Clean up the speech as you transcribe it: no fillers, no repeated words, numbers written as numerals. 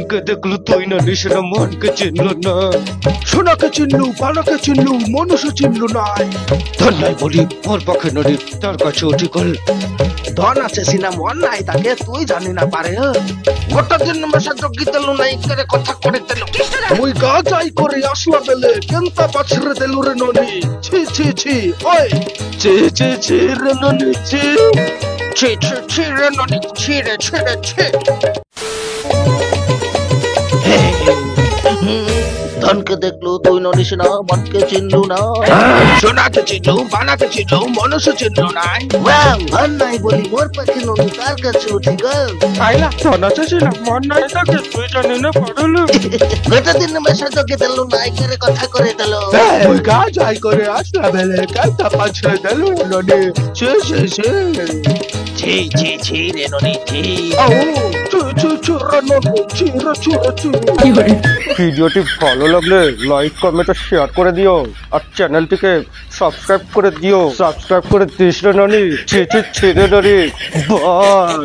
ধনকে দেখলু তুই না নিশানা মনকে চিনল না। সোনাকে চিনলু, পানাকে চিনলু, মানুষ চিনলু নাই। ধন নাই বলি মোর পক্ষে নড়ি, তার কাছে উঠি কল। ধন আছে সিনা মন নাই তাকে তুই জানি না পারে। গোটা দিন মেশা যোগী তেলু নাই করে কথা করে তেলু। মুই গা যাই করে আসলা বেলে কেনতা পাছরে দেলু রে ননি। ছি ছি ছি ওই চে চে চে রে ননি চে। ছি ছি ছি রে ননি ছি রে ছি রে ছি। ধনকে দেখলু তুই ননিস না মনকে চিনলু না। সোনাকে চিনলু, পানাকে চিনলু, মানুষ চিনলু নাই। ধন নাই বলি মোর পাখি ননি তার কাছে উঠি গল। আইলা ধন আছে সিনা মন নাই তাকে তুই জানি না পারলু। গোটা দিন মেশা যোগী তেলু নাই করে কথা করে তেলু। মুই গা যাই করে আসলা বেলে কেনতা পাছরে দেলু রে ননি। ছি ছি ছি ছি ছি ছি রে ননি ছি। আও ছি ছি ছি রে ননি ছি রে ছি রে ছি। ভিডিওটি ভালো লাগলে লাইক কমেন্ট আর শেয়ার করে দিও, আর চ্যানেলটিকে সাবস্ক্রাইব করে দিও। সাবস্ক্রাইব করে দিস রে ননি, ছি ছি ছি রে ননি। বাই।